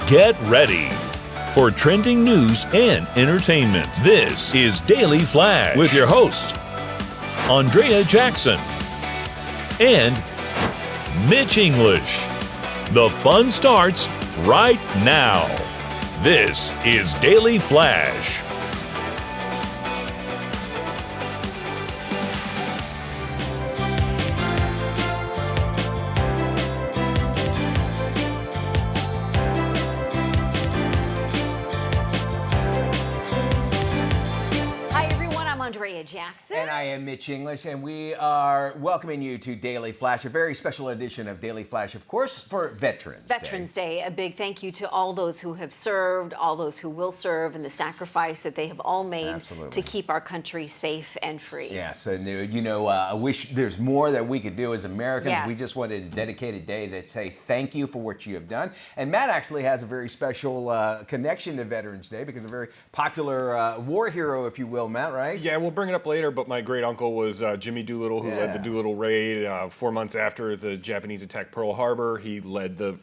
Get ready for trending news and entertainment. This is Daily Flash with your hosts, Andrea Jackson and Mitch English. The fun starts right now. This is Daily Flash. Andrea Jackson. And I am Mitch English, and we are welcoming you to Daily Flash, a very special edition of Daily Flash, of course, for Veterans Day. A big thank you to all those who have served, all those who will serve, and the sacrifice that they have all made to keep our country safe and free. Yes, and I wish there's more that we could do as Americans. Yes. We just wanted a dedicated day that say thank you for what you have done. And Matt actually has a very special connection to Veterans Day because a very popular war hero, if you will, Matt, right? Yeah, we'll bring it up later, but my great uncle was Jimmy Doolittle, who led the Doolittle raid 4 months after the Japanese attacked Pearl Harbor. He led the,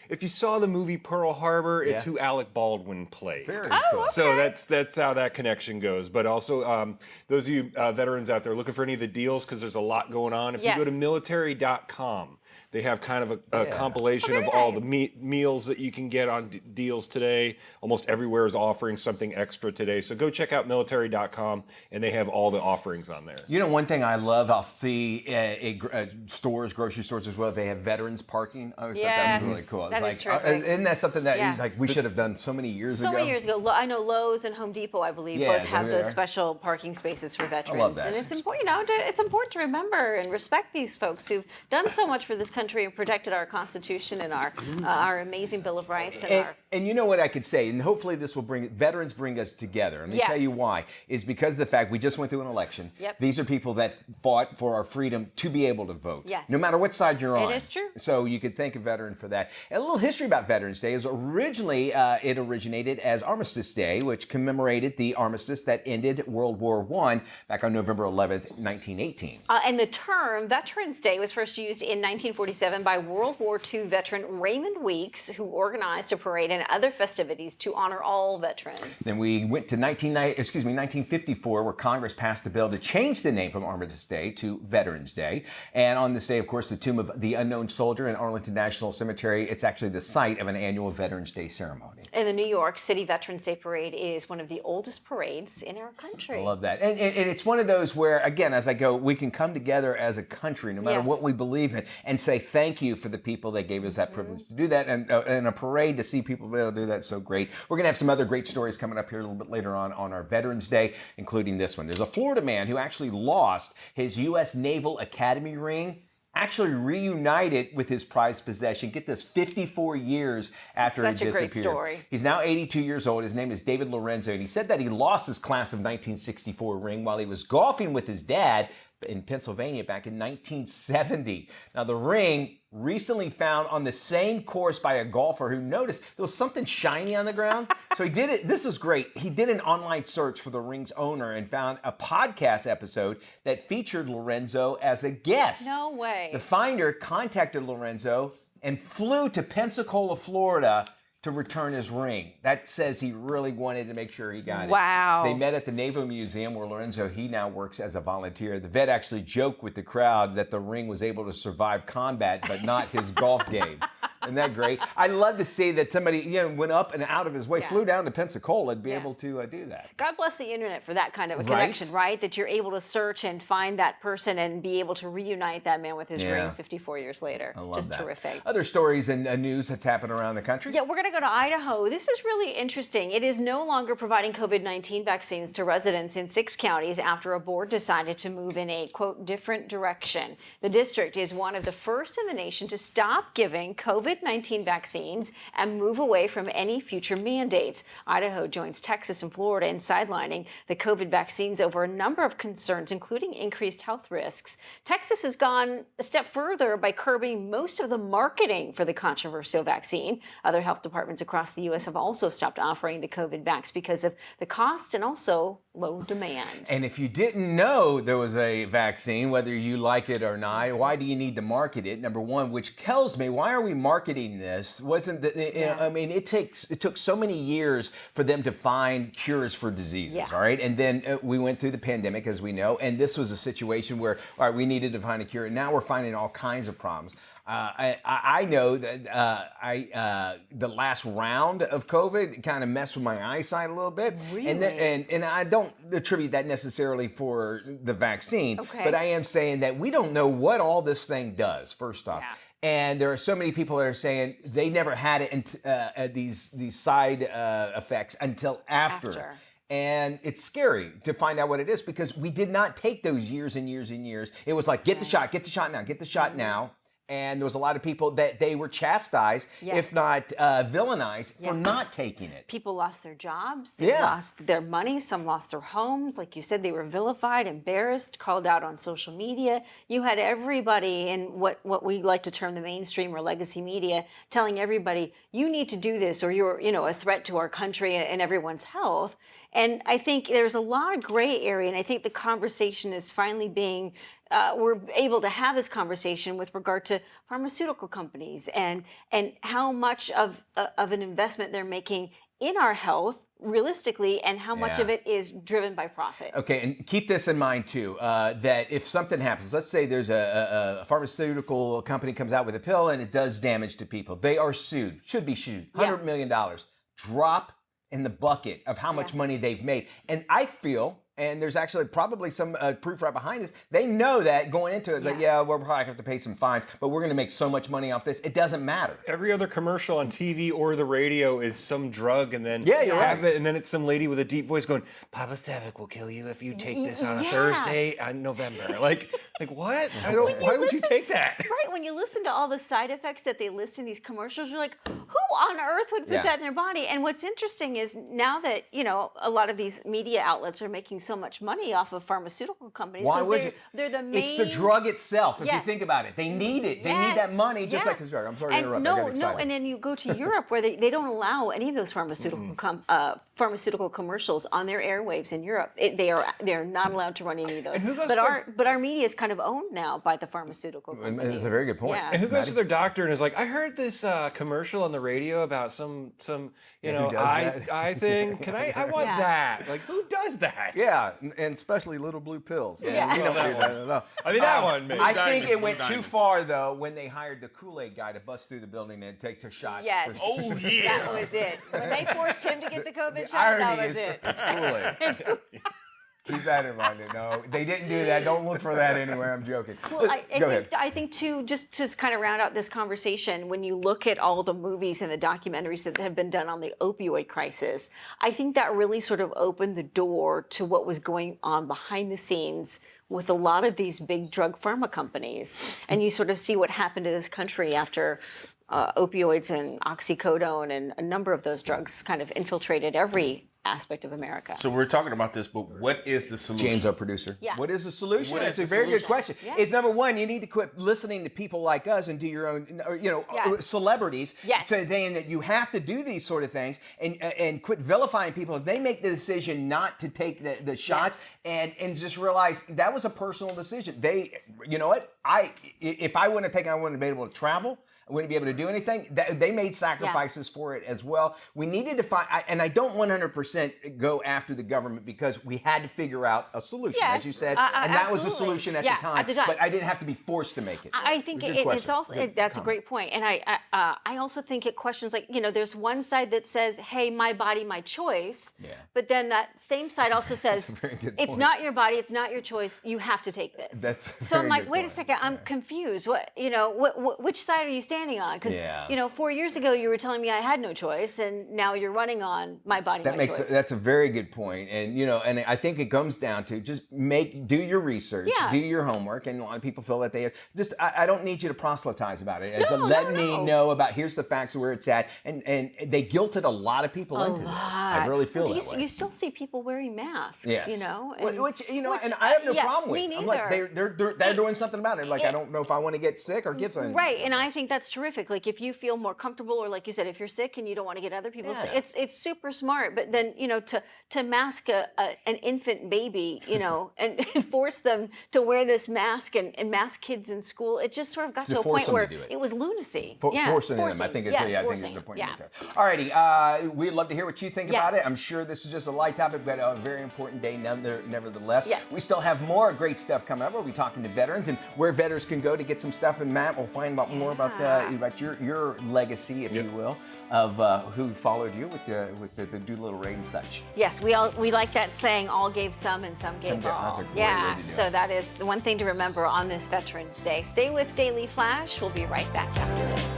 if you saw the movie Pearl Harbor, it's who Alec Baldwin played. Very cool. Okay. So that's how that connection goes. But also, those of you veterans out there looking for any of the deals, because there's a lot going on, if you go to military.com, they have kind of a compilation of all the meals that you can get on deals today. Almost everywhere is offering something extra today. So go check out military.com, and they have all the offerings on there. You know, one thing I love, I'll see stores, grocery stores as well, they have veterans parking. I always thought that was really cool. That is terrific. Isn't that something that we should have done so many years ago? So many years ago. I know Lowe's and Home Depot, I believe, both have those special parking spaces for veterans. I love that. And it's important, it's important to remember and respect these folks who've done so much for this country and protected our Constitution and our amazing Bill of Rights. And you know what I could say, and hopefully this will veterans bring us together. And let me tell you why. Is because of the fact we just went through an election. Yep. These are people that fought for our freedom to be able to vote. Yes. No matter what side you're on. It is true. So you could thank a veteran for that. And a little history about Veterans Day is originally it originated as Armistice Day, which commemorated the armistice that ended World War I back on November 11th, 1918. And the term Veterans Day was first used in 1947 by World War II veteran Raymond Weeks, who organized a parade and other festivities to honor all veterans. Then we went to 1954, where Congress passed a bill to change the name from Armistice Day to Veterans Day. And on this day, of course, the tomb of the unknown soldier in Arlington National Cemetery, it's actually the site of an annual Veterans Day ceremony. And the New York City Veterans Day Parade is one of the oldest parades in our country. I love that. And it's one of those where, again, as I go, we can come together as a country, no matter what we believe in, and say thank you for the people that gave us that privilege to do that. And a parade to see people be able to do that is so great. We're going to have some other great stories coming up here a little bit later on our Veterans Day, including this one. There's a Florida man who actually lost his U.S. Naval Academy ring, actually reunited with his prized possession. Get this, 54 years after he disappeared. Such a great story. He's now 82 years old. His name is David Lorenzo, and he said that he lost his class of 1964 ring while he was golfing with his dad in Pennsylvania back in 1970. Now, the ring recently found on the same course by a golfer who noticed there was something shiny on the ground. So he did it. This is great. He did an online search for the ring's owner and found a podcast episode that featured Lorenzo as a guest. No way. The finder contacted Lorenzo and flew to Pensacola, Florida to return his ring. That says he really wanted to make sure he got it. Wow. They met at the Naval Museum where Lorenzo, he now works as a volunteer. The vet actually joked with the crowd that the ring was able to survive combat, but not his golf game. Isn't that great? I'd love to see that somebody went up and out of his way, flew down to Pensacola to be able to do that. God bless the internet for that kind of a connection, right? That you're able to search and find that person and be able to reunite that man with his ring 54 years later. I love Just that. Terrific. Other stories and news that's happened around the country? Yeah, we're going to go to Idaho. This is really interesting. It is no longer providing COVID-19 vaccines to residents in 6 counties after a board decided to move in a, quote, different direction. The district is one of the first in the nation to stop giving COVID-19 vaccines and move away from any future mandates. Idaho joins Texas and Florida in sidelining the COVID vaccines over a number of concerns, including increased health risks. Texas has gone a step further by curbing most of the marketing for the controversial vaccine. Other health departments across the U.S. have also stopped offering the COVID vax because of the cost and also low demand. And if you didn't know there was a vaccine, whether you like it or not, why do you need to market it? Number one, which tells me, why are we marketing this? I mean, it took so many years for them to find cures for diseases, all right? And then we went through the pandemic, as we know, and this was a situation where, all right, we needed to find a cure, and now we're finding all kinds of problems. I know that the last round of COVID kind of messed with my eyesight a little bit, really? and I don't attribute that necessarily for the vaccine, but I am saying that we don't know what all this thing does. First off. Yeah. And there are so many people that are saying they never had it these side effects until after. And it's scary to find out what it is because we did not take those years and years and years. It was like, get the shot now, get the shot now. And there was a lot of people that they were chastised, if not villainized, for not taking it. People lost their jobs, they lost their money, some lost their homes. Like you said, they were vilified, embarrassed, called out on social media. You had everybody in what we like to term the mainstream or legacy media telling everybody, you need to do this or you're a threat to our country and everyone's health. And I think there's a lot of gray area, and I think the conversation is finally being we're able to have this conversation with regard to pharmaceutical companies and how much of an investment they're making in our health realistically and how much of it is driven by profit. Okay, and keep this in mind too, that if something happens, let's say there's a pharmaceutical company comes out with a pill and it does damage to people. They are sued, should be sued, $100 million. Drop in the bucket of how much money they've made. And I feel, and there's actually probably some proof right behind this, they know that going into it, it's like, we'll probably have to pay some fines, but we're gonna make so much money off this, it doesn't matter. Every other commercial on TV or the radio is some drug, and then you're right. and then it's some lady with a deep voice going, Papa Savic will kill you if you take this on a Thursday in November. Like what? Why would you take that? Right, when you listen to all the side effects that they list in these commercials, you're like, who on earth would put that in their body? And what's interesting is now that, a lot of these media outlets are making so much money off of pharmaceutical companies. Why would you? They're the main... It's the drug itself, if you think about it. They need it. They need that money just like this drug. I'm sorry to interrupt. No, and then you go to Europe where they don't allow any of those pharmaceutical commercials on their airwaves in Europe. They are not allowed to run any of those. But our media is kind of owned now by the pharmaceutical companies. That's a very good point. Yeah. And who goes to their doctor and is like, I heard this commercial on the radio about some eye thing. I want that. Like, who does that? Yeah, and especially little blue pills. Yeah. We don't do that. No. I mean, that one, maybe. I think it went too far, though, when they hired the Kool-Aid guy to bust through the building and take two shots. Yes. That was it. When they forced him to get the COVID shot, that was it. It's Kool-Aid. Keep that in mind. No, they didn't do that. Don't look for that anywhere. I'm joking. Well, I think too, just to kind of round out this conversation, when you look at all the movies and the documentaries that have been done on the opioid crisis, I think that really sort of opened the door to what was going on behind the scenes with a lot of these big drug pharma companies. And you sort of see what happened to this country after opioids and oxycodone and a number of those drugs kind of infiltrated every aspect of America. So we're talking about this, but what is the solution? James, our producer. Yeah. What is the solution? What is It's a the very good solution? question. Yeah. It's number one, you need to quit listening to people like us and do your own, celebrities saying that you have to do these sort of things and quit vilifying people. If they make the decision not to take the shots and just realize that was a personal decision. You know what? If I wouldn't have taken, I wouldn't have been able to travel. I wouldn't be able to do anything. They made sacrifices for it as well. We needed to find, and I don't 100% go after the government because we had to figure out a solution, as you said, and that was the solution at the time. But I didn't have to be forced to make it. I think it's also that's a great point, and I also think it questions there's one side that says, "Hey, my body, my choice," but then that same side also says, "It's not your body, it's not your choice. You have to take this." So I'm like, wait a second, I'm confused. Which side are you standing on? Because 4 years ago you were telling me I had no choice, and now you're running on my body, my choice. That's a very good point, and and I think it comes down to just do your research, do your homework, and a lot of people feel that they have. Just I don't need you to proselytize about it. Let me know about here's the facts of where it's at, and they guilted a lot of people into this. I really feel that way. You still see people wearing masks, yes. which and I have no problem with. Me I'm like they're doing something about it. Like I don't know if I want to get sick or give something. Right, and I think that's that's terrific. Like if you feel more comfortable, or like you said, if you're sick and you don't want to get other people sick, it's super smart. But then, to mask an infant baby, and force them to wear this mask and mask kids in school, it just sort of got to a point where it was lunacy. Forcing them, I think is the point. Yeah. All righty, we'd love to hear what you think about it. I'm sure this is just a light topic, but a very important day nevertheless. Yes. We still have more great stuff coming up. We'll be talking to veterans and where veterans can go to get some stuff. And Matt, we'll find out more about your legacy, if you will, of who followed you with the Doolittle raid and such. Yes, we like that saying, all gave some and some gave all. That's a great way to do it. So that is one thing to remember on this Veterans Day. Stay with Daily Flash. We'll be right back after this.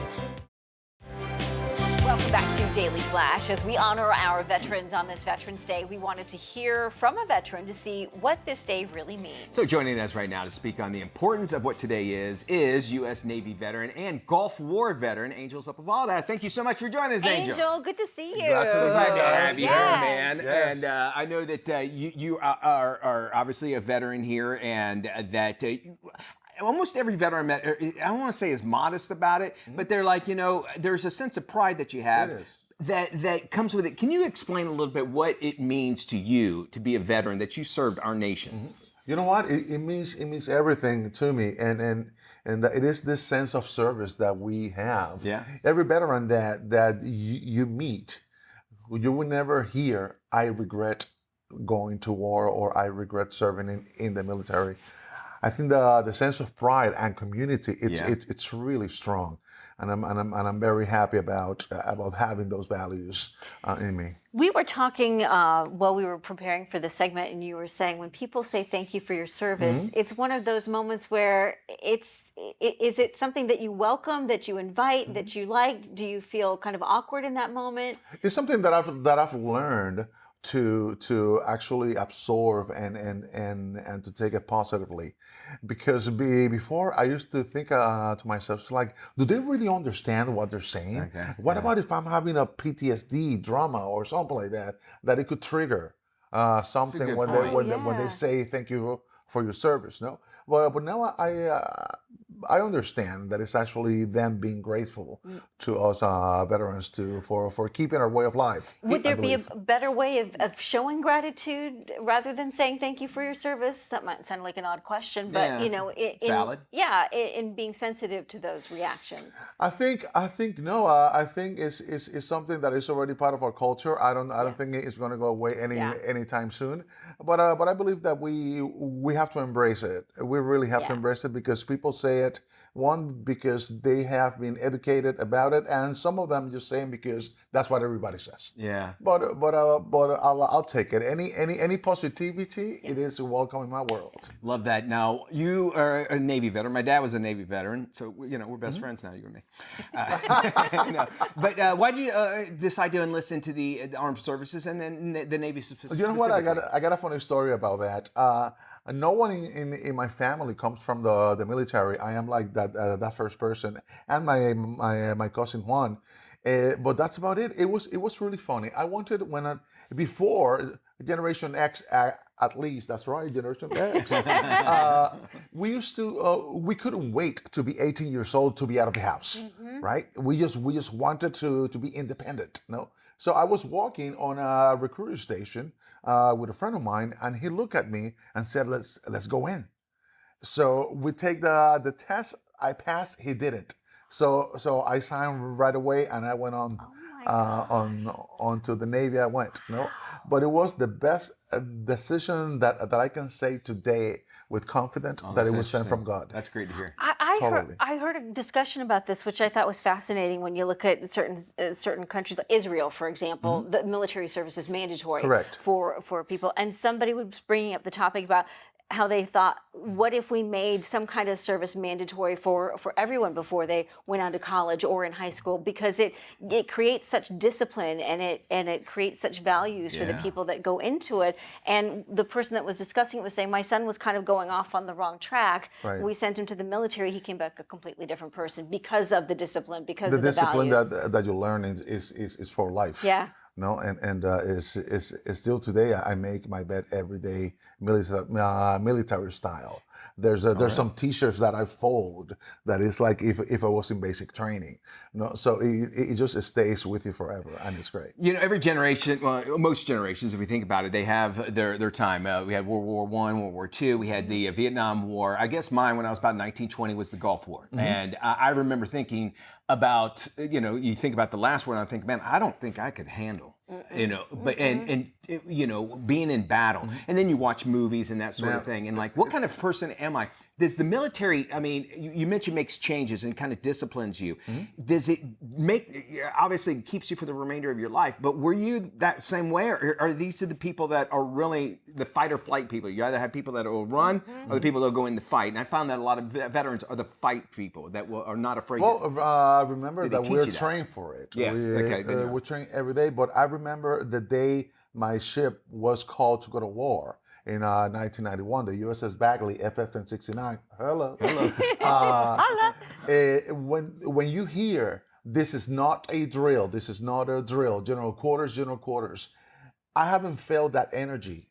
Welcome back to Daily Flash. As we honor our veterans on this Veterans Day, we wanted to hear from a veteran to see what this day really means. So joining us right now to speak on the importance of what today is U.S. Navy veteran and Gulf War veteran, Angel Sepulveda. Thank you so much for joining us, Angel. Angel, good to see you. Glad to have you here, man. Yes. And I know that you are obviously a veteran here, and that almost every veteran I met, I don't want to say is modest about it, but they're like, there's a sense of pride that you have that comes with it. Can you explain a little bit what it means to you to be a veteran, that you served our nation? You know what? It means everything to me, and that it is this sense of service that we have. Yeah. Every veteran that you meet, you will never hear, "I regret going to war" or "I regret serving in the military." I think the sense of pride and community, it's really strong, and I'm very happy about having those values in me. We were talking while we were preparing for the segment, and you were saying when people say thank you for your service, it's one of those moments where is it something that you welcome, that you invite, that you like? Do you feel kind of awkward in that moment? It's something that I've learned to actually absorb and to take it positively, because before I used to think to myself, it's like, do they really understand what they're saying? Okay. What about if I'm having a PTSD drama or something like that it could trigger something when they say thank you for your service? No, but now I understand that it's actually them being grateful to us veterans for keeping our way of life. Would there be a better way of showing gratitude rather than saying thank you for your service? That might sound like an odd question, but valid. In being sensitive to those reactions. I think it's something that is already part of our culture. I don't think it's going to go away anytime soon. But I believe that we have to embrace it. We really have to embrace it, because people say it, one, because they have been educated about it, and some of them just saying because that's what everybody says. Yeah. But I'll take it. Any positivity, it is welcome in my world. Love that. Now, you are a Navy veteran. My dad was a Navy veteran, so we're best friends now, you and me. But why did you decide to enlist into the armed services and then the Navy specifically? You know what? I got a funny story about that. No one in my family comes from the military. I am like that first person, and my cousin Juan. But that's about it. It was really funny. I wanted before Generation X, at least that's right, Generation X. We couldn't wait to be 18 years old to be out of the house, right? We just wanted to be independent, no. So I was walking on a recruiter station with a friend of mine, and he looked at me and said, "Let's go in." So we take the test. I passed. He didn't. So I signed right away, and I went onto the Navy. I went, but it was the best decision that I can say today with confidence that it was sent from God. That's great to hear. I heard a discussion about this, which I thought was fascinating. When you look at certain countries, like Israel, for example, the military service is mandatory for people, and somebody was bringing up the topic about how they thought, what if we made some kind of service mandatory for everyone before they went on to college or in high school, because it creates such discipline and it creates such values for the people that go into it. And the person that was discussing it was saying, my son was kind of going off on the wrong track. Right. We sent him to the military. He came back a completely different person because of the discipline, because of the values. The discipline that you learn is for life. Yeah. No, and it's still today. I make my bed every day, military style. There's some T-shirts that I fold that is like if I was in basic training. No, so it just stays with you forever, and it's great. You know, every generation, well, most generations, if we think about it, they have their time. We had World War I, World War II. We had the Vietnam War. I guess mine, when I was about 1920, was the Gulf War. And I remember thinking about, you think about the last one, I think, man, I don't think I could handle, but and being in battle. And then you watch movies and that sort of thing, and like, what kind of person am I? Does the military, I mean, you mentioned makes changes and kind of disciplines you. Does it obviously it keeps you for the remainder of your life, but were you that same way, or are these the people that are really the fight or flight people? You either have people that will run or the people that will go in the fight. And I found that a lot of veterans are the fight people that are not afraid. Remember that we're trained for it. Yes, we're trained every day, but I remember the day my ship was called to go to war in 1991, the USS Bagley, FF-1069. Hello. When you hear, this is not a drill, general quarters, I haven't felt that energy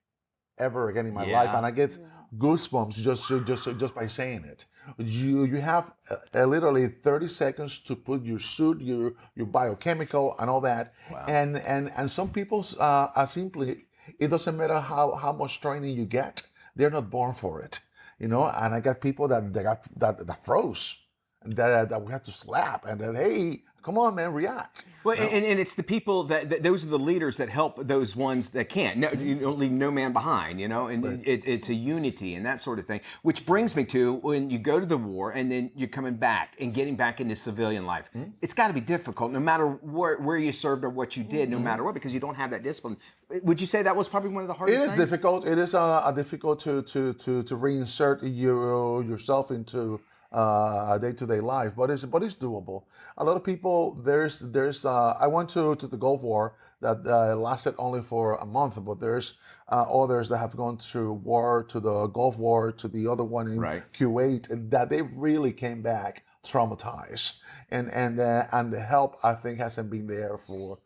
ever again in my life, and I get goosebumps just by saying it. You have literally 30 seconds to put your suit, your biochemical, and all that. Wow. And some people are simply, it doesn't matter how much training you get, they're not born for it, And I got people that froze, that we had to slap, and then, hey, come on, man, react. Well, and it's the people that those are the leaders that help those ones that can't. No, you don't leave no man behind, and it's a unity and that sort of thing. Which brings me to when you go to the war and then you're coming back and getting back into civilian life. It's got to be difficult, no matter where you served or what you did, no matter what, because you don't have that discipline. Would you say that was probably one of the hardest things? It is difficult. It is difficult to reinsert yourself into day-to-day life, but it's doable. A lot of people, I went to the Gulf War that lasted only for a month, but there's others that have gone through to the Gulf War, to the other one in Kuwait, and that they really came back traumatized, and the help, I think, hasn't been there for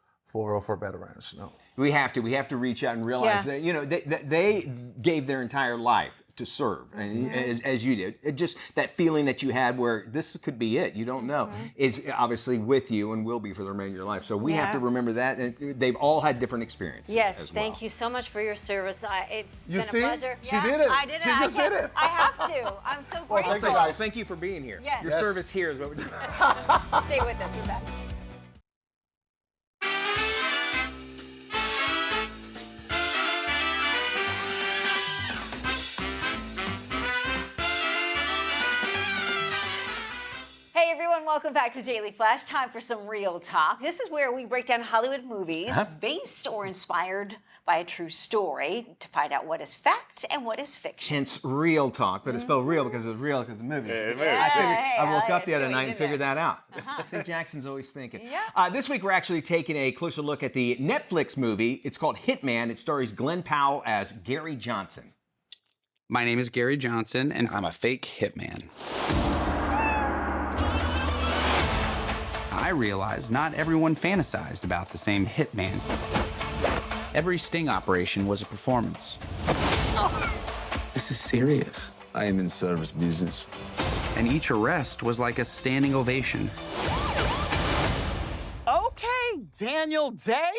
veterans. No, we have to reach out and realize that they gave their entire life to serve, and as you did. Just that feeling that you had where this could be it, you don't know, is obviously with you and will be for the remainder of your life. So we have to remember that, and they've all had different experiences. Yes, as well. Thank you so much for your service. It's been a pleasure. She did it. I did it. She just did it. I have to. I'm so grateful. Thank you, guys. Thank you for being here. Yes. Your service here is what we're doing. Stay with us. We're back. Hey everyone, welcome back to Daily Flash. Time for some real talk. This is where we break down Hollywood movies based or inspired by a true story to find out what is fact and what is fiction. Hence real talk, but it's spelled real because it's real because of movies. I woke up the other night and figured that out. I think Jackson's always thinking. This week we're actually taking a closer look at the Netflix movie. It's called Hitman. It stars Glenn Powell as Gary Johnson. My name is Gary Johnson, and I'm a fake hitman. I realized not everyone fantasized about the same hitman. Every sting operation was a performance. This is serious. I am in service business. And each arrest was like a standing ovation. Okay, Daniel Day.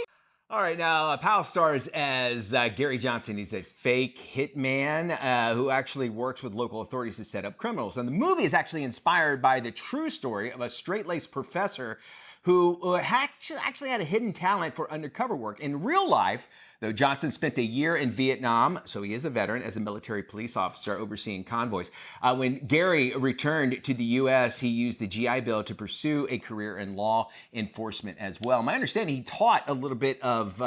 All right, now Powell stars as Gary Johnson. He's a fake hitman who actually works with local authorities to set up criminals. And the movie is actually inspired by the true story of a straight-laced professor who actually had a hidden talent for undercover work. In real life, though, Johnson spent a year in Vietnam, so he is a veteran, as a military police officer overseeing convoys. When Gary returned to the U.S., he used the GI Bill to pursue a career in law enforcement as well. My understanding, he taught a little bit of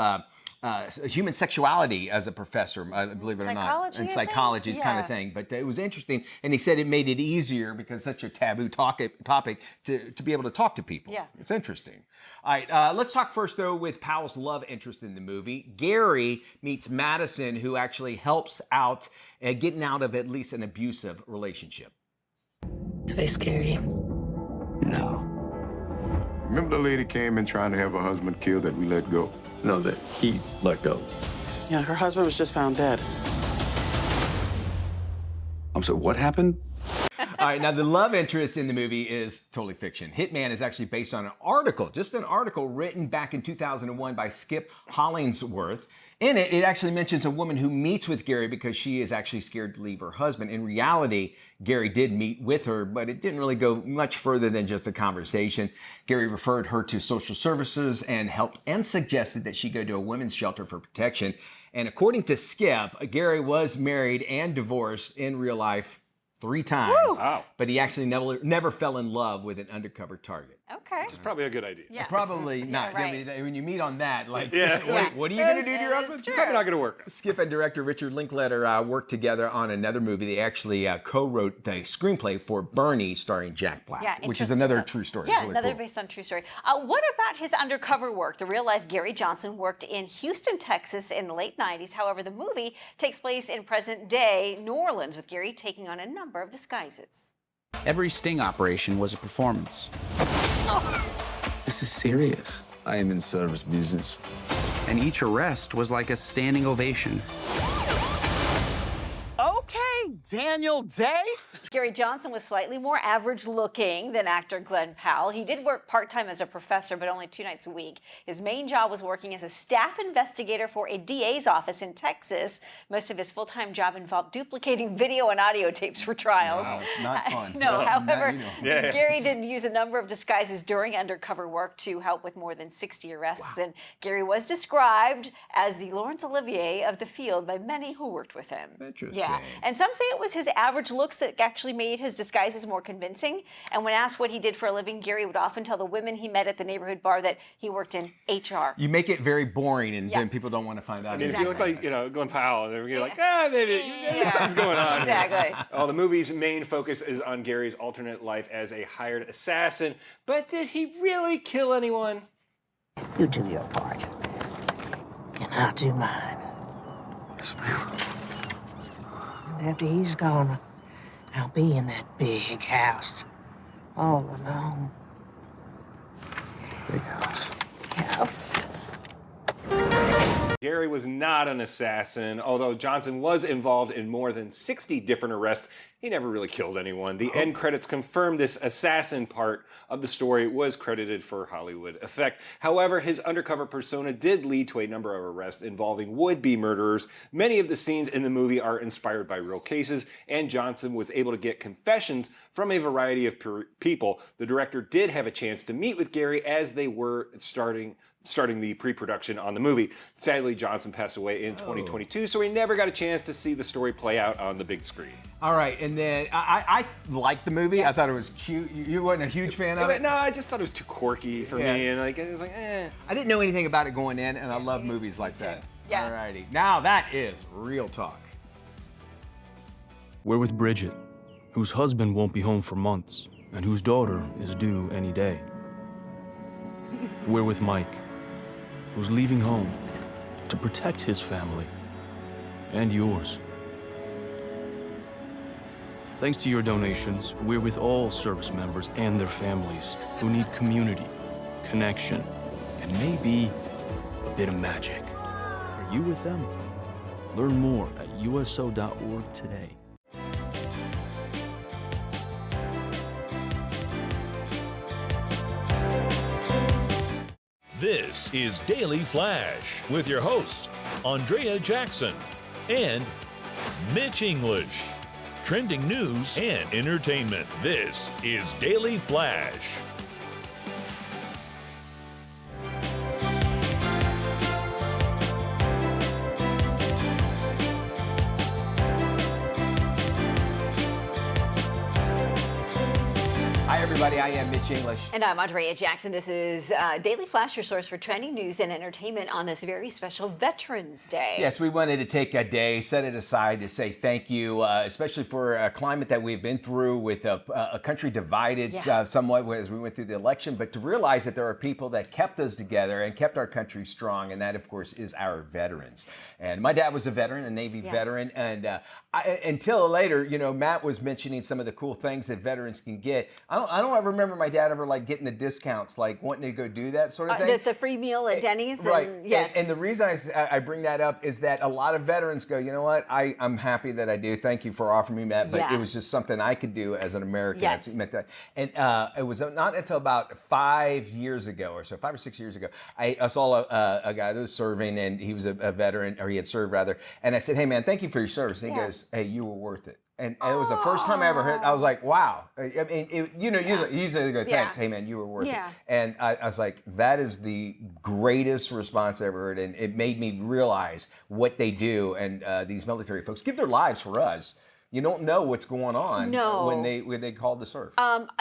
human sexuality as a professor, believe it or not, and psychology kind of thing. But it was interesting, and he said it made it easier because such a taboo topic to be able to talk to people. Yeah, it's interesting. All right, let's talk first though with Powell's love interest in the movie. Gary meets Madison, who actually helps out getting out of at least an abusive relationship. Do I scare you? No. Remember the lady came in trying to have her husband killed that we let go? No, that he let go. Yeah, her husband was just found dead. I'm sorry, what happened? All right, now the love interest in the movie is totally fiction. Hitman is actually based on an article, just an article written back in 2001 by Skip Hollingsworth. In it, it actually mentions a woman who meets with Gary because she is actually scared to leave her husband. In reality, Gary did meet with her, but it didn't really go much further than just a conversation. Gary referred her to social services and helped and suggested that she go to a women's shelter for protection. And according to Skip, Gary was married and divorced in real life 3 times. Wow. But he actually never fell in love with an undercover target. Okay. Which is probably a good idea. Yeah. Probably not. right. I mean, when you meet on that, like, Yeah. what are you going to do to your husband? It's true. Probably not going to work. Skip and director Richard Linklater worked together on another movie. They actually co-wrote the screenplay for Bernie, starring Jack Black, Yeah, which is interesting another stuff. true story. Yeah, Really another cool. based on true story. What about his undercover work? The real life Gary Johnson worked in Houston, Texas in the late 90s. However, the movie takes place in present day New Orleans, with Gary taking on a number of disguises. Every sting operation was a performance. This is serious. I am in service business. And each arrest was like a standing ovation. Okay, Daniel Day. Gary Johnson was slightly more average looking than actor Glenn Powell. He did work part-time as a professor, but only 2 nights a week. His main job was working as a staff investigator for a DA's office in Texas. Most of his full-time job involved duplicating video and audio tapes for trials. Wow, not fun. No, however, Yeah. Gary did use a number of disguises during undercover work to help with more than 60 arrests. And Gary was described as the Laurence Olivier of the field by many who worked with him. Interesting. Yeah, and some say it was his average looks that actually made his disguises more convincing. And when asked what he did for a living, Gary would often tell the women he met at the neighborhood bar that he worked in HR. You make it very boring, and then people don't want to find out. I mean, if you look like, Glenn Powell, and you're like, maybe Yeah. something's going on. Exactly. Oh, the movie's main focus is on Gary's alternate life as a hired assassin. But did he really kill anyone? You do your part, and I'll do mine. Yes, ma'am. And after he's gone, I'll be in that big house, all alone. Big house. House. Gary was not an assassin, although Johnson was involved in more than 60 different arrests. He never really killed anyone. The end credits confirm this assassin part of the story was credited for Hollywood effect. However, his undercover persona did lead to a number of arrests involving would-be murderers. Many of the scenes in the movie are inspired by real cases, and Johnson was able to get confessions from a variety of people. The director did have a chance to meet with Gary as they were starting the pre-production on the movie. Sadly, Johnson passed away in 2022, so we never got a chance to see the story play out on the big screen. All right, and then I liked the movie. I thought it was cute. You weren't a huge fan of it? No, I just thought it was too quirky for me, and it was like, eh. I didn't know anything about it going in, and I love movies like that. Yeah. All righty. Now that is real talk. We're with Bridget, whose husband won't be home for months, and whose daughter is due any day. We're with Mike, who's leaving home to protect his family and yours. Thanks to your donations, we're with all service members and their families who need community, connection, and maybe a bit of magic. Are you with them? Learn more at uso.org today. This is Daily Flash with your hosts, Andrea Jackson and Mitch English. Trending news and entertainment. This is Daily Flash. Hi, everybody. I am Mitch English. And I'm Andrea Jackson. This is Daily Flash, your source for trending news and entertainment on this very special Veterans Day. Yes, we wanted to take a day, set it aside to say thank you, especially for a climate that we've been through with a country divided somewhat as we went through the election, but to realize that there are people that kept us together and kept our country strong, and that, of course, is our veterans. And my dad was a veteran, a Navy veteran, and until later, Matt was mentioning some of the cool things that veterans can get. I don't remember my dad ever like getting the discounts, like wanting to go do that sort of thing. The free meal at Denny's? Right. And, yes. And the reason I bring that up is that a lot of veterans go, you know what, I'm happy that I do. Thank you for offering me that. But it was just something I could do as an American. Yes. And it was not until about 5 years ago or so, 5 or 6 years ago, I saw a guy that was serving, and he was a veteran, or he had served rather. And I said, hey man, thank you for your service. And he goes, hey, you were worth it. And it was the first time I ever heard it. I was like, wow. I mean, usually they go, thanks, hey man, you were worth it. And I was like, that is the greatest response I ever heard. And it made me realize what they do. And these military folks give their lives for us. You don't know what's going on when they called to serve.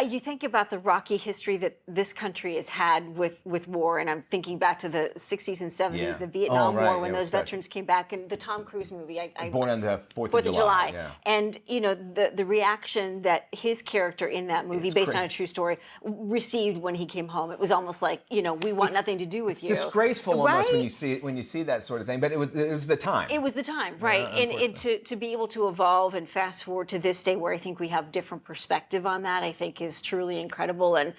You think about the rocky history that this country has had with war, and I'm thinking back to the 60s and 70s, the Vietnam War, when those veterans came back, and the Tom Cruise movie. Born on the 4th of July. Yeah. And, the reaction that his character in that movie, based on a true story, received when he came home. It was almost like, we want nothing to do with you. It's disgraceful almost when you see that sort of thing, but it was the time. It was the time, right? And to be able to evolve and fast forward to this day where I think we have different perspective on that, I think is truly incredible. And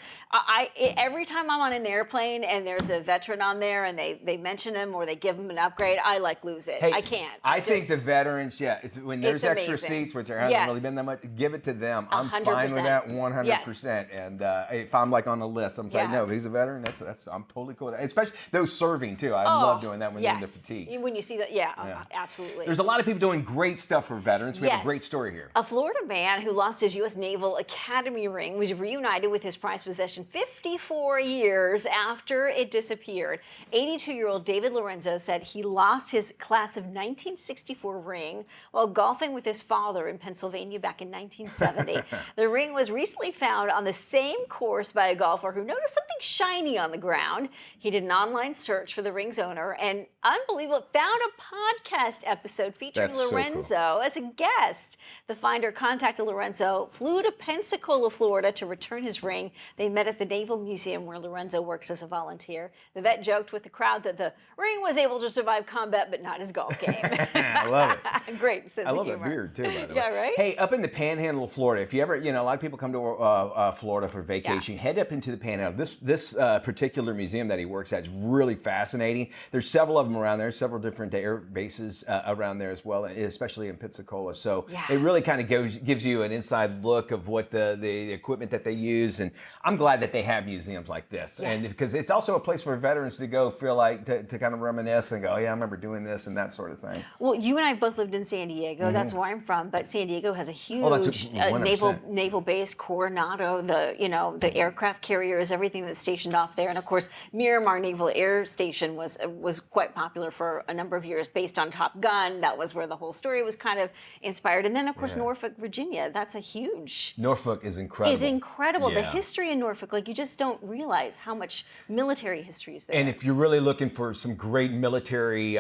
every time I'm on an airplane and there's a veteran on there and they mention him or they give him an upgrade, I lose it. Hey, I can't. I think the veterans, when there's extra seats, which there hasn't really been that much, give it to them. I'm 100%. Fine with that 100%. Yes. And if I'm like on the list, I'm saying, no, if he's a veteran, I'm totally cool with that. Especially those serving too. I love doing that when they're in the fatigues. When you see that, absolutely. There's a lot of people doing great stuff for veterans. We have a great story here. A Florida man who lost his U.S. Naval Academy ring was reunited with his prized possession 54 years after it disappeared. 82-year-old David Lorenzo said he lost his class of 1964 ring while golfing with his father in Pennsylvania back in 1970. The ring was recently found on the same course by a golfer who noticed something shiny on the ground. He did an online search for the ring's owner and, unbelievable, found a podcast episode featuring Lorenzo as a guest. The finder contacted Lorenzo, flew to Pensacola, Florida to return his ring. They met at the Naval Museum where Lorenzo works as a volunteer. The vet joked with the crowd that the ring was able to survive combat, but not his golf game. I love it. Great sense I love of humor. that beard too, by the way. Yeah, right? Hey, up in the Panhandle of Florida, if you ever, a lot of people come to Florida for vacation, head up into the Panhandle. This particular museum that he works at is really fascinating. There's several of them around there, several different air bases around there as well, especially in Pensacola. So it really kind of gives you an inside look of what the equipment that they use, and I'm glad that they have museums like this, and because it's also a place for veterans to go feel like to kind of reminisce and go, I remember doing this and that sort of thing. Well, you and I both lived in San Diego. That's where I'm from, but San Diego has a huge naval base, Coronado, the aircraft carriers, everything that's stationed off there, and of course Miramar Naval Air Station was quite popular for a number of years, based on Top Gun. That was where the whole story was kind of inspired, and then of course Norfolk, Virginia. That's a huge. Norfolk is incredible. Yeah. The history in Norfolk, you just don't realize how much military history is there. And if you're really looking for some great military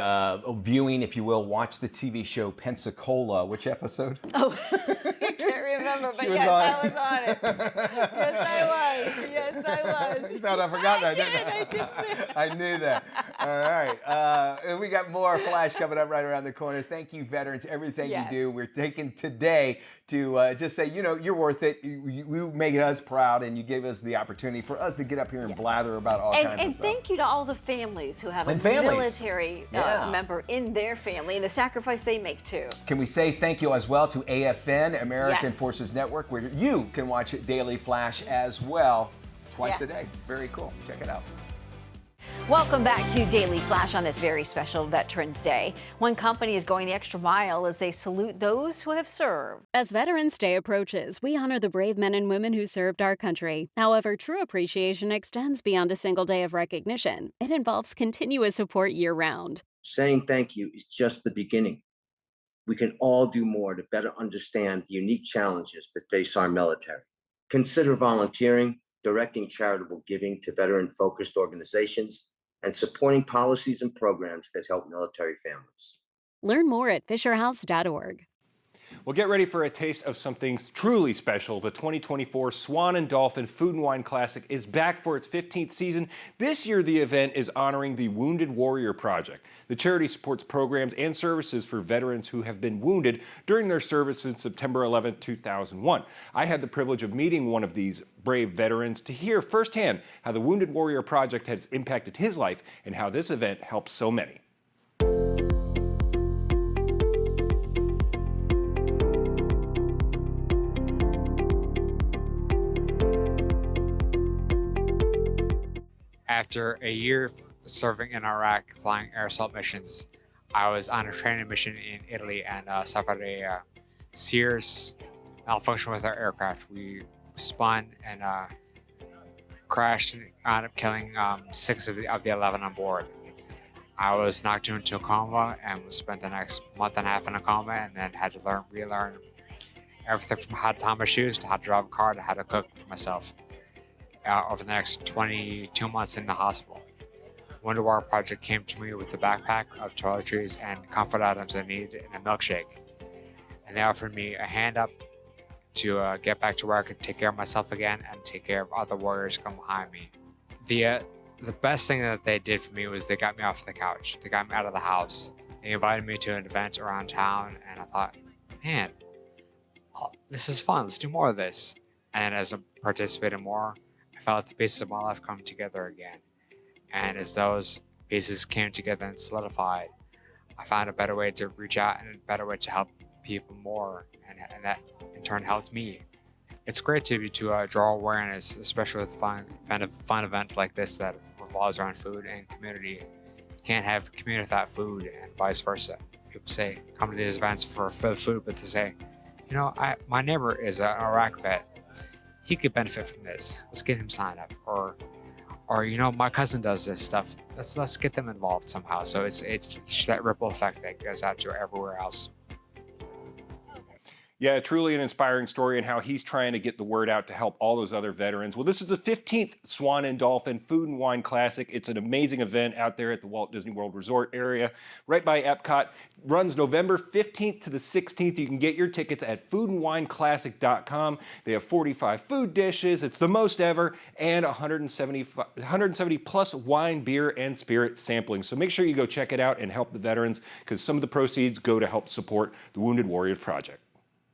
viewing, if you will, watch the TV show Pensacola. Which episode? Oh, I can't remember, but I was on it. Yes, I was. You thought I forgot that, didn't I? I knew that. All right. And we got more Flash coming up right around the corner. Thank you, veterans, everything you do. We're taking today to just say, you're worth it. You make us proud, and you give us the opportunity for us to get up here and blather about all kinds of stuff. And thank you to all the families who have a military member in their family and the sacrifice they make too. Can we say thank you as well to AFN, American Forces Network, where you can watch Daily Flash as well twice a day. Very cool. Check it out. Welcome back to Daily Flash on this very special Veterans Day. One company is going the extra mile as they salute those who have served. As Veterans Day approaches, we honor the brave men and women who served our country. However, true appreciation extends beyond a single day of recognition. It involves continuous support year-round. Saying thank you is just the beginning. We can all do more to better understand the unique challenges that face our military. Consider volunteering, directing charitable giving to veteran-focused organizations, and supporting policies and programs that help military families. Learn more at fisherhouse.org. Well, get ready for a taste of something truly special. The 2024 Swan and Dolphin Food and Wine Classic is back for its 15th season. This year, the event is honoring the Wounded Warrior Project. The charity supports programs and services for veterans who have been wounded during their service since September 11, 2001. I had the privilege of meeting one of these brave veterans to hear firsthand how the Wounded Warrior Project has impacted his life and how this event helps so many. After a year serving in Iraq, flying air assault missions, I was on a training mission in Italy and suffered a serious malfunction with our aircraft. We spun and crashed and ended up killing 6 of the 11 on board. I was knocked into a coma and spent the next month and a half in a coma, and then had to relearn everything from how to tie my shoes to how to drive a car to how to cook for myself. Over the next 22 months in the hospital. Wounded Warrior Project came to me with a backpack of toiletries and comfort items I needed and a milkshake. And they offered me a hand up to get back to where I could take care of myself again and take care of other warriors come behind me. The best thing that they did for me was they got me off the couch. They got me out of the house. They invited me to an event around town, and I thought, man, this is fun. Let's do more of this. And as I participated more, I felt the pieces of my life come together again. And as those pieces came together and solidified, I found a better way to reach out and a better way to help people more. And that in turn helped me. It's great to draw awareness, especially with a fun event like this that revolves around food and community. You can't have a community without food, and vice versa. People say, come to these events for the food, but they say, you know, my neighbor is an Iraq vet. He could benefit from this. Let's get him signed up. Or you know, my cousin does this stuff. Let's get them involved somehow. So it's that ripple effect that goes out to everywhere else. Yeah, truly an inspiring story and how he's trying to get the word out to help all those other veterans. Well, this is the 15th Swan and Dolphin Food and Wine Classic. It's an amazing event out there at the Walt Disney World Resort area, right by Epcot. Runs November 15th to the 16th. You can get your tickets at foodandwineclassic.com. They have 45 food dishes. It's the most ever, and 170 plus wine, beer, and spirit sampling. So make sure you go check it out and help the veterans, because some of the proceeds go to help support the Wounded Warriors Project.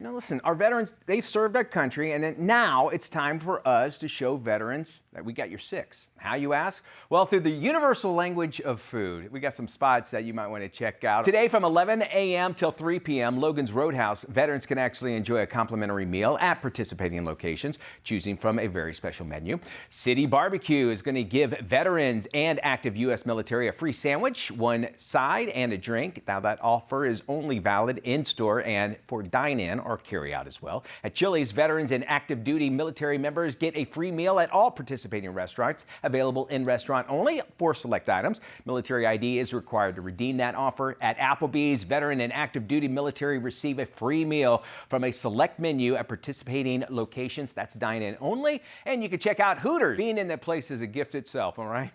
You know, listen, our veterans, they served our country, and now it's time for us to show veterans that we got your six. How, you ask? Well, through the universal language of food. We got some spots that you might want to check out. Today from 11 a.m. till 3 p.m., Logan's Roadhouse, veterans can actually enjoy a complimentary meal at participating locations, choosing from a very special menu. City Barbecue is going to give veterans and active U.S. military a free sandwich, one side, and a drink. Now, that offer is only valid in-store and for dine-in or carry-out as well. At Chili's, veterans and active duty military members get a free meal at all participating restaurants, available in restaurant only for select items. Military ID is required to redeem that offer. At Applebee's, veteran and active duty military receive a free meal from a select menu at participating locations. That's dine-in only. And you can check out Hooters. Being in that place is a gift itself, all right?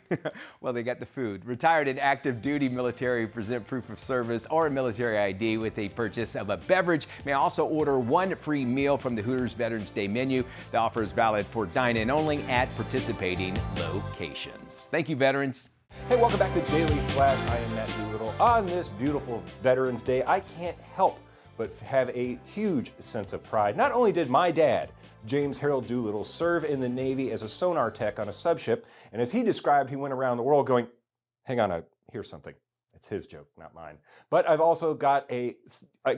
Well, they got the food. Retired and active duty military present proof of service or a military ID with a purchase of a beverage. May also order one free meal from the Hooters Veterans Day menu. The offer is valid for dine-in only at participating locations. Thank you, veterans. Hey, welcome back to Daily Flash. I am Matt Doolittle. On this beautiful Veterans Day, I can't help but have a huge sense of pride. Not only did my dad, James Harold Doolittle, serve in the Navy as a sonar tech on a subship, and as he described, he went around the world going, hang on, here's something. It's his joke, not mine. But I've also got a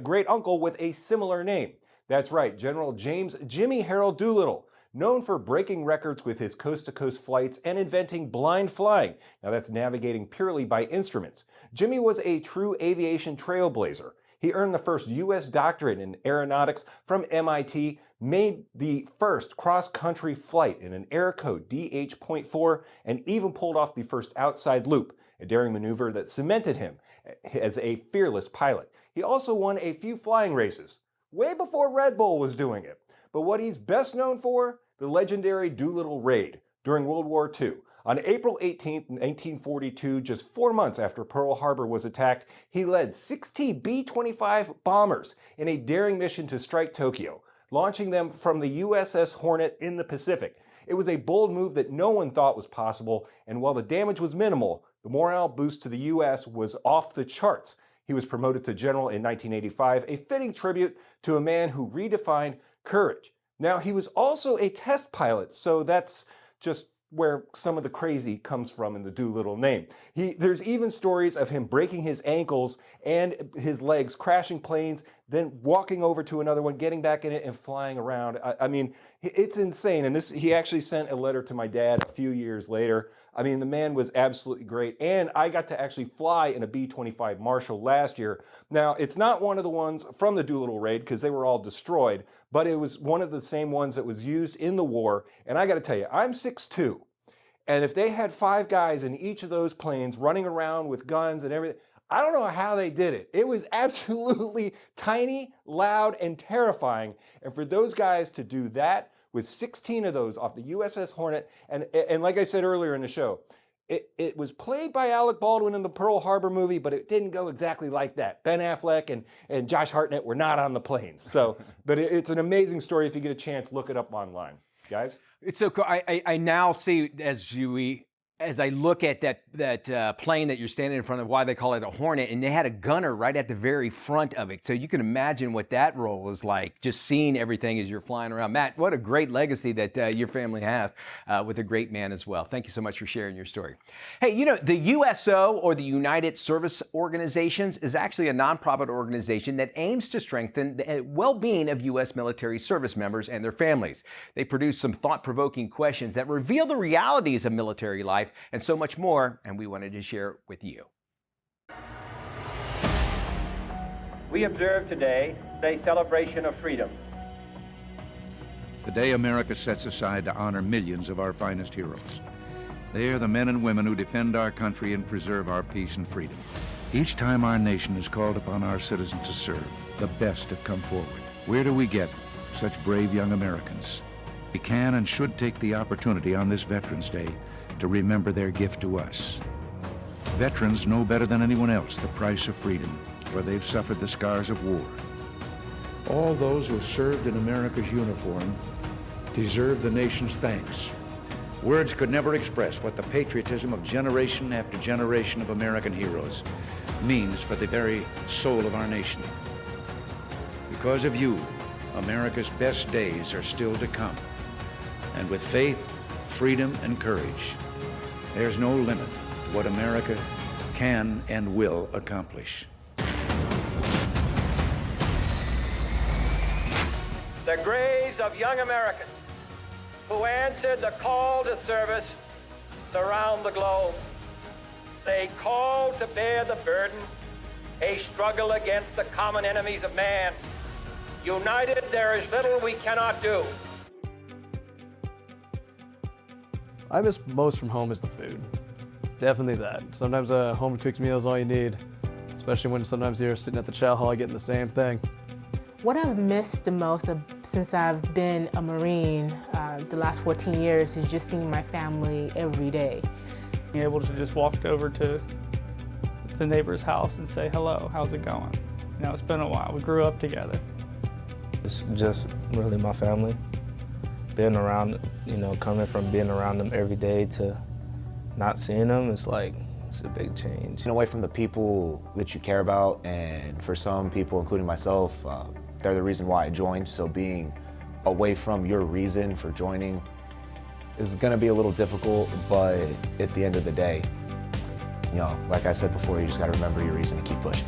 great uncle with a similar name. That's right, General James Jimmy Harold Doolittle, known for breaking records with his coast-to-coast flights and inventing blind flying. Now that's navigating purely by instruments. Jimmy was a true aviation trailblazer. He earned the first U.S. doctorate in aeronautics from MIT, made the first cross-country flight in an Air Code DH.4, and even pulled off the first outside loop, a daring maneuver that cemented him as a fearless pilot. He also won a few flying races, way before Red Bull was doing it. But what he's best known for? The legendary Doolittle Raid during World War II, On April 18, 1942, just 4 months after Pearl Harbor was attacked, he led 16 B-25 bombers in a daring mission to strike Tokyo, launching them from the USS Hornet in the Pacific. It was a bold move that no one thought was possible, and while the damage was minimal, the morale boost to the U.S. was off the charts. He was promoted to general in 1985, a fitting tribute to a man who redefined courage. Now, he was also a test pilot, so that's just where some of the crazy comes from in the Doolittle name. There's even stories of him breaking his ankles and his legs, crashing planes, then walking over to another one, getting back in it and flying around. I mean, it's insane. And he actually sent a letter to my dad a few years later. I mean, the man was absolutely great. And I got to actually fly in a B-25 Marshall last year. Now, it's not one of the ones from the Doolittle raid because they were all destroyed, but it was one of the same ones that was used in the war. And I got to tell you, I'm 6'2". And if they had 5 guys in each of those planes running around with guns and everything, I don't know how they did it. It was absolutely tiny, loud, and terrifying. And for those guys to do that with 16 of those off the USS Hornet, and like I said earlier in the show, it was played by Alec Baldwin in the Pearl Harbor movie, but it didn't go exactly like that. Ben Affleck and Josh Hartnett were not on the planes. So, but it's an amazing story. If you get a chance, look it up online. Guys? It's so cool. I now see, as I look at that plane that you're standing in front of, why they call it a Hornet, and they had a gunner right at the very front of it. So you can imagine what that role was like, just seeing everything as you're flying around. Matt, what a great legacy that your family has with a great man as well. Thank you so much for sharing your story. Hey, you know, the USO, or the United Service Organizations, is actually a nonprofit organization that aims to strengthen the well-being of U.S. military service members and their families. They produce some thought-provoking questions that reveal the realities of military life and so much more, and we wanted to share with you. We observe today a celebration of freedom. The day America sets aside to honor millions of our finest heroes. They are the men and women who defend our country and preserve our peace and freedom. Each time our nation has called upon our citizens to serve, the best have come forward. Where do we get such brave young Americans? We can and should take the opportunity on this Veterans Day to remember their gift to us. Veterans know better than anyone else the price of freedom, for they've suffered the scars of war. All those who have served in America's uniform deserve the nation's thanks. Words could never express what the patriotism of generation after generation of American heroes means for the very soul of our nation. Because of you, America's best days are still to come. And with faith, freedom, and courage, there's no limit to what America can and will accomplish. The graves of young Americans who answered the call to service around the globe. They called to bear the burden, a struggle against the common enemies of man. United, there is little we cannot do. I miss most from home is the food. Definitely that. Sometimes a home-cooked meal is all you need, especially when sometimes you're sitting at the chow hall getting the same thing. What I've missed the most since I've been a Marine the last 14 years is just seeing my family every day. Being able to just walk over to the neighbor's house and say, hello, how's it going? You know, it's been a while. We grew up together. It's just really my family. Being around, you know, coming from being around them every day to not seeing them, it's a big change. And away from the people that you care about, and for some people, including myself, they're the reason why I joined. So being away from your reason for joining is gonna be a little difficult, but at the end of the day, you know, like I said before, you just gotta remember your reason to keep pushing.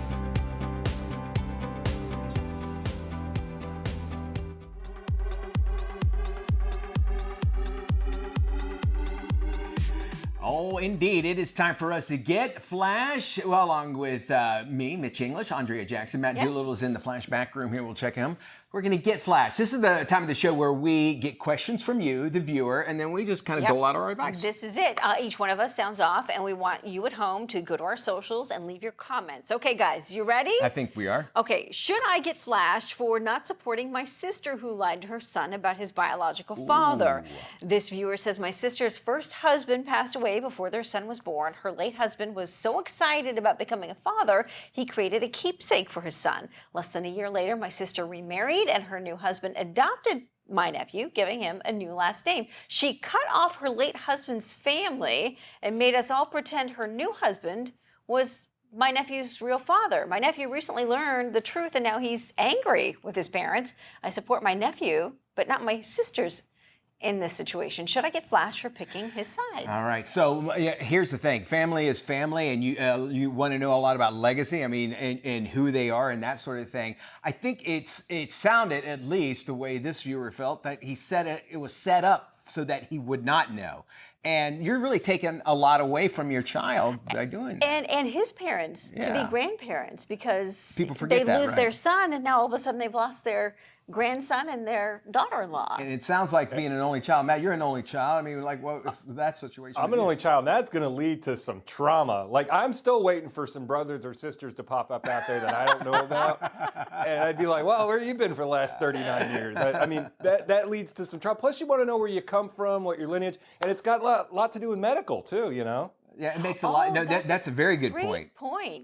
Oh, indeed. It is time for us to get Flash, well, along with me, Mitch English, Andrea Jackson. Matt Doolittle is in the Flash back room here. We'll check him. We're going to get Flash. This is the time of the show where we get questions from you, the viewer, and then we just kind of dole out our advice. This is it. Each one of us sounds off, and we want you at home to go to our socials and leave your comments. Okay, guys, you ready? I think we are. Okay, should I get flashed for not supporting my sister who lied to her son about his biological father? This viewer says, my sister's first husband passed away before their son was born. Her late husband was so excited about becoming a father, he created a keepsake for his son. Less than a year later, my sister remarried, and her new husband adopted my nephew, giving him a new last name. She cut off her late husband's family and made us all pretend her new husband was my nephew's real father. My nephew recently learned the truth, and now he's angry with his parents. I support my nephew, but not my sister's in this situation. Should I get flashed for picking his side? All right. So here's the thing. Family is family, and you want to know a lot about legacy. I mean, and who they are and that sort of thing. I think it sounded, at least the way this viewer felt, that he said it was set up so that he would not know. And you're really taking a lot away from your child by doing that. And his parents to be grandparents, because people forget they lose their son, and now all of a sudden they've lost their grandson and their daughter-in-law. And it sounds like being an only child. Matt, you're an only child. I mean, like, what if that situation? I'm an only child. That's going to lead to some trauma. Like, I'm still waiting for some brothers or sisters to pop up out there that I don't know about. And I'd be like, well, where have you been for the last 39 years? I mean, that leads to some trauma. Plus, you want to know where you come from, what your lineage, and it's got a lot to do with medical, too, you know? Yeah, it makes a lot. No, that's a very good point.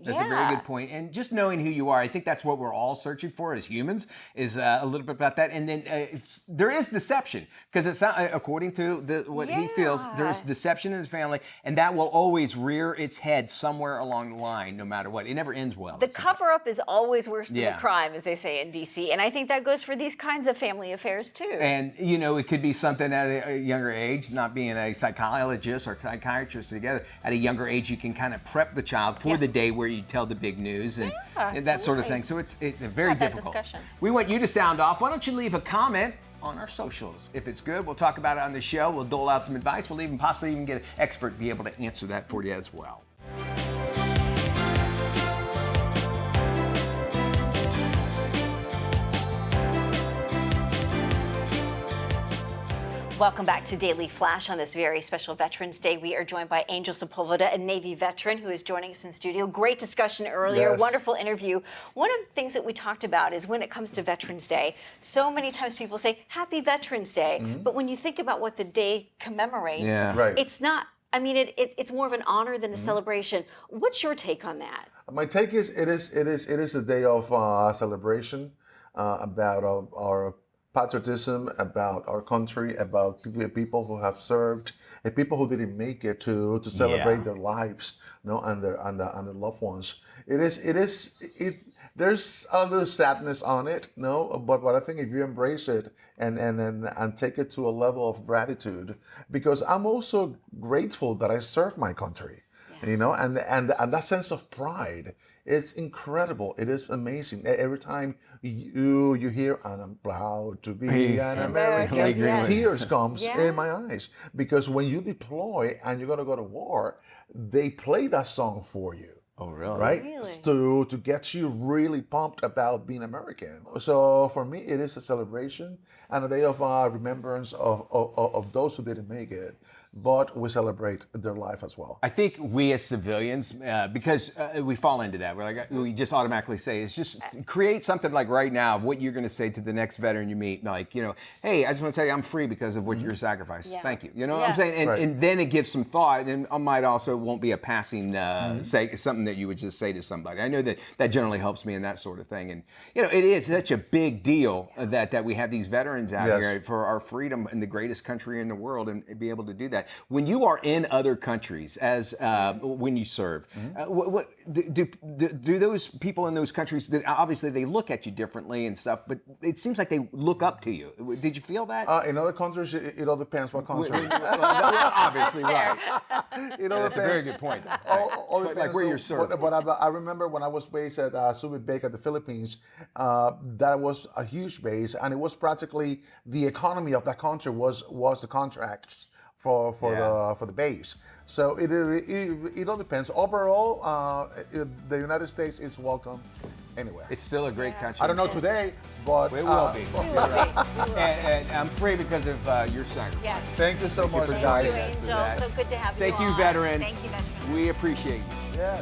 That's a very good point. And just knowing who you are, I think that's what we're all searching for as humans, is a little bit about that. And then there is deception, because it's not, according to what he feels, there is deception in his family, and that will always rear its head somewhere along the line, no matter what. It never ends well. The cover-up is always worse than the crime, as they say in D.C. And I think that goes for these kinds of family affairs, too. And, you know, it could be something at a younger age, not being a psychologist or psychiatrist together. At a younger age, you can kind of prep the child for the day where you tell the big news and that sort of thing. So it's very difficult. We want you to sound off. Why don't you leave a comment on our socials? If it's good, we'll talk about it on the show. We'll dole out some advice. We'll even possibly get an expert to be able to answer that for you as well. Welcome back to Daily Flash on this very special Veterans Day. We are joined by Angel Sepulveda, a Navy veteran who is joining us in studio. Great discussion earlier, wonderful interview. One of the things that we talked about is when it comes to Veterans Day, so many times people say, Happy Veterans Day. But when you think about what the day commemorates, it's not, I mean, it's more of an honor than a celebration. What's your take on that? My take is it is a day of celebration about our patriotism, about our country, about people who have served, and people who didn't make it to celebrate their lives, you know, and their loved ones. There's a little sadness on it, no, but I think if you embrace it and take it to a level of gratitude, because I'm also grateful that I served my country. You know, and that sense of pride, it's incredible. It is amazing. Every time you hear, and I'm proud to be an American, tears comes in my eyes. Because when you deploy and you're going to go to war, they play that song for you. Oh, really? Right? Really? To get you really pumped about being American. So for me, it is a celebration and a day of remembrance of those who didn't make it. But we celebrate their life as well. I think we as civilians, because we fall into that, we just automatically say, it's just create something like right now, what you're going to say to the next veteran you meet. Like, you know, hey, I just want to tell you I'm free because of what your sacrifice. Thank you. You know what I'm saying? And then it gives some thought, and I might also won't be a passing, say something that you would just say to somebody. I know that generally helps me in that sort of thing. And, you know, it is such a big deal that we have these veterans out here for our freedom in the greatest country in the world and be able to do that. When you are in other countries, as when you serve, what do those people in those countries? Obviously, they look at you differently and stuff, but it seems like they look up to you. Did you feel that? In other countries, it all depends what country. Obviously, right. That's a very good point. But like where you're serving. But I remember when I was based at Subic, at the Philippines, that was a huge base, and it was practically the economy of that country was the contracts for the base. So it all depends. Overall, the United States is welcome anywhere. It's still a great country. I don't know today, but it will be. And I'm free because of your sacrifice. Yes. Thank you so much, for guys. joining us for Angel. that. So good to have you Thank you, on. veterans. Thank you, veterans. We appreciate you. Yeah.